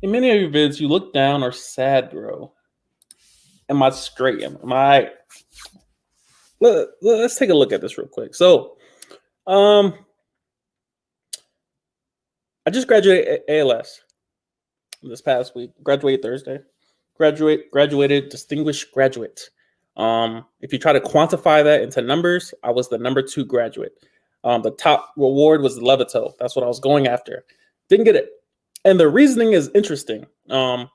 In many of your vids, you look down or sad, bro. Am I straight? Am I? Let's take a look at this real quick. So, um, I just graduated ALS this past week. Graduated Thursday. Graduated distinguished graduate. If you try to quantify that into numbers, I was the number 2 graduate. The top reward was the Levito. That's what I was going after. Didn't get it. And the reasoning is interesting. The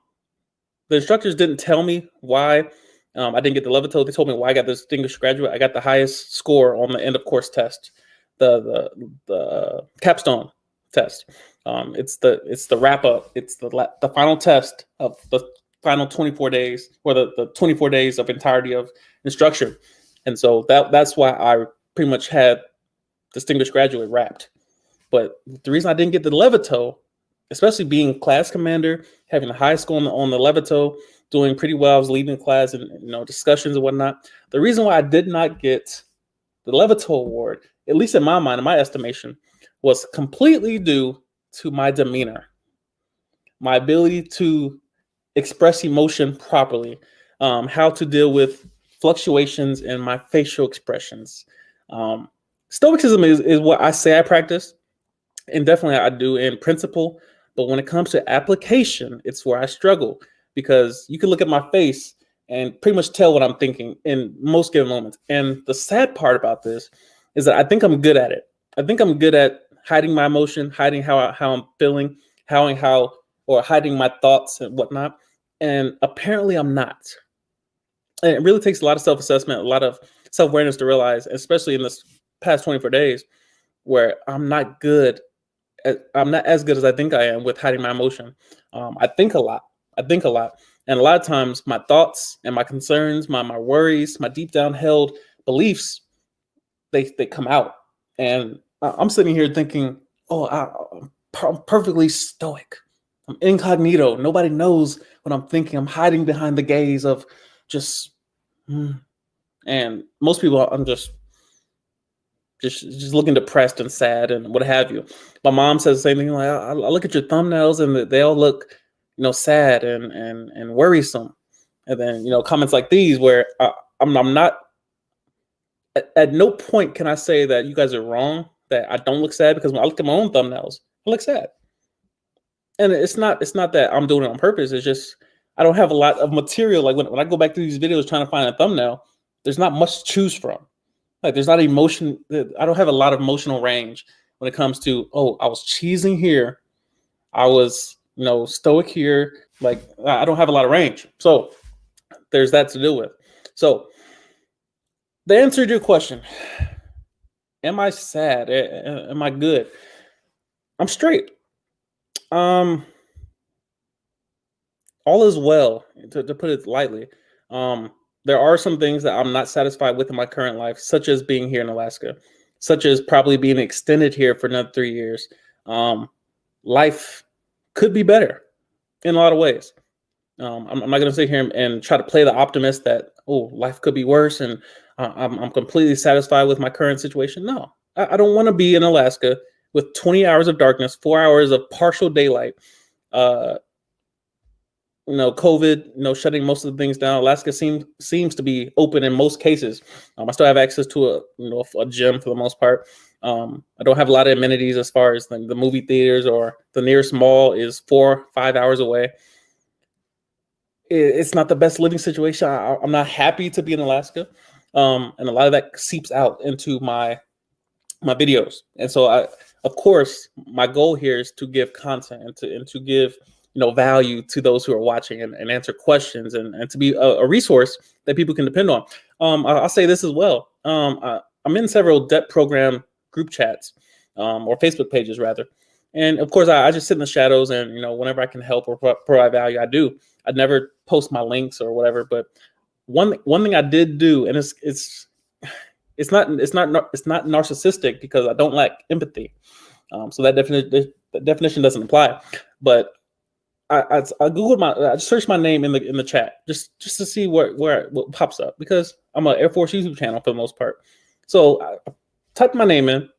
instructors didn't tell me why I didn't get the Levito. They told me why I got the distinguished graduate. I got the highest score on the end of course test, the capstone test. It's the wrap up. It's the final test of the final 24 days, or the 24 days of entirety of instruction. And so that's why I pretty much had distinguished graduate wrapped. But the reason I didn't get the Levito, especially being class commander, having the high score on the Levito, doing pretty well, I was leading class and discussions and whatnot. The reason why I did not get the Levito award, at least in my mind, in my estimation, was completely due to my demeanor, my ability to express emotion properly, how to deal with fluctuations in my facial expressions. Stoicism is what I say I practice, and definitely I do in principle. But when it comes to application, it's where I struggle, because you can look at my face and pretty much tell what I'm thinking in most given moments. And the sad part about this is that I think I'm good at it. I think I'm good at hiding my emotion, hiding how I'm feeling, hiding my thoughts and whatnot. And apparently I'm not. And it really takes a lot of self-assessment, a lot of self-awareness to realize, especially in this past 24 days, where I'm not as good as I think I am with hiding my emotion. I think a lot. And a lot of times my thoughts and my concerns, my worries, my deep down held beliefs, they come out. And I'm sitting here thinking, I'm perfectly stoic. I'm incognito. Nobody knows what I'm thinking. I'm hiding behind the gaze of just, and most people, I'm just looking depressed and sad and what have you. My mom says the same thing. Like, I look at your thumbnails and they all look, sad and worrisome. And then, comments like these where I'm not, at no point can I say that you guys are wrong, that I don't look sad, because when I look at my own thumbnails, I look sad. And it's not that I'm doing it on purpose. It's just, I don't have a lot of material. Like when I go back through these videos trying to find a thumbnail, there's not much to choose from. Like there's not emotion. I don't have a lot of emotional range when it comes to, I was cheesing here. I was, stoic here. Like I don't have a lot of range. So there's that to deal with. So the answer to your question, am I sad? Am I good? I'm straight. All is well, to put it lightly. There are some things that I'm not satisfied with in my current life, such as being here in Alaska, such as probably being extended here for another 3 years. Life could be better in a lot of ways. I'm not going to sit here and try to play the optimist that, life could be worse and I'm completely satisfied with my current situation. No, I don't want to be in Alaska with 20 hours of darkness, 4 hours of partial daylight, COVID, shutting most of the things down. Alaska seems to be open in most cases. I still have access to a gym for the most part. I don't have a lot of amenities as far as the movie theaters, or the nearest mall is 4-5 hours away. It's not the best living situation. I'm not happy to be in Alaska. And a lot of that seeps out into my videos. And so of course, my goal here is to give content and to give value to those who are watching, and answer questions, and to be a resource that people can depend on. I'll say this as well. I'm in several debt program group chats, or Facebook pages rather. And of course, I just sit in the shadows, and whenever I can help or provide value, I do. I never post my links or whatever. But one thing I did do, and it's not narcissistic, because I don't lack empathy. So that definition doesn't apply. But I googled I searched my name in the chat just to see what pops up, because I'm an Air Force YouTube channel for the most part. So I typed my name in,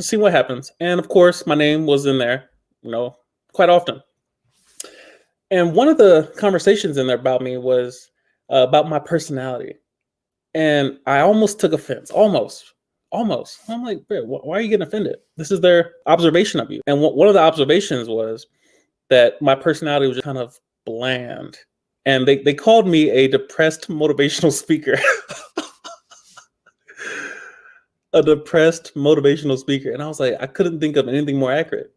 see what happens, and of course my name was in there, quite often. And one of the conversations in there about me was about my personality. And I almost took offense, almost. I'm like, "Bro, why are you getting offended? This is their observation of you." And one of the observations was that my personality was just kind of bland. And they called me a depressed motivational speaker. A depressed motivational speaker. And I was like, I couldn't think of anything more accurate,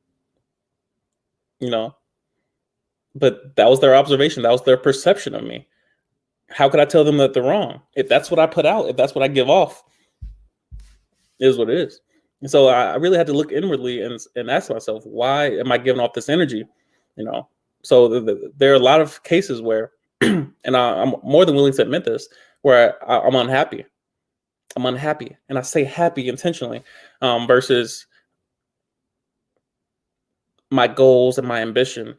you know? But that was their observation. That was their perception of me. How could I tell them that they're wrong? If that's what I put out, if that's what I give off, it is what it is. And so I really had to look inwardly and ask myself, why am I giving off this energy? You know, so there are a lot of cases where, and I'm more than willing to admit this, where I'm unhappy. I'm unhappy, and I say happy intentionally, versus my goals and my ambition.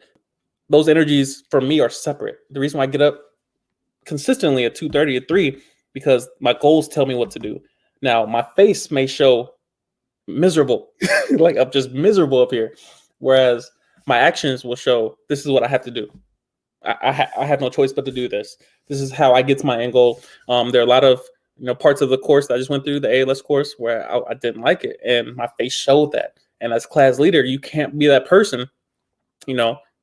Those energies for me are separate. The reason why I get up consistently at 2:30 at 3, because my goals tell me what to do. Now my face may show miserable, like I'm just miserable up here, whereas my actions will show this is what I have to do. I have no choice but to do this. This is how I get to my end goal. There are a lot of parts of the course that I just went through, the ALS course, where I didn't like it, and my face showed that. And as class leader, you can't be that person,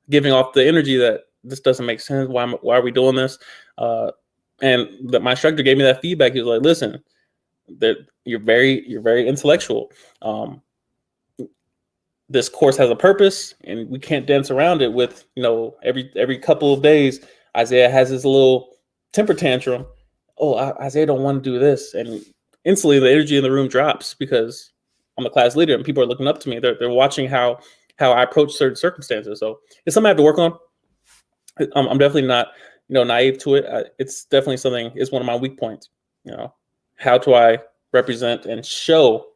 giving off the energy that this doesn't make sense. Why are we doing this? And that my instructor gave me that feedback. He was like, "Listen, that you're very intellectual. This course has a purpose, and we can't dance around it with every couple of days Isaiah has his little temper tantrum. Oh, Isaiah don't want to do this," and instantly the energy in the room drops because I'm a class leader and people are looking up to me. They're watching how I approach certain circumstances. So it's something I have to work on. I'm definitely not naive to it. It's definitely something. It's one of my weak points. How do I represent and show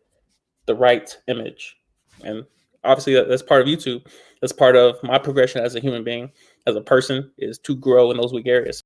the right image? And obviously that's part of YouTube. That's part of my progression as a human being, as a person, is to grow in those weak areas.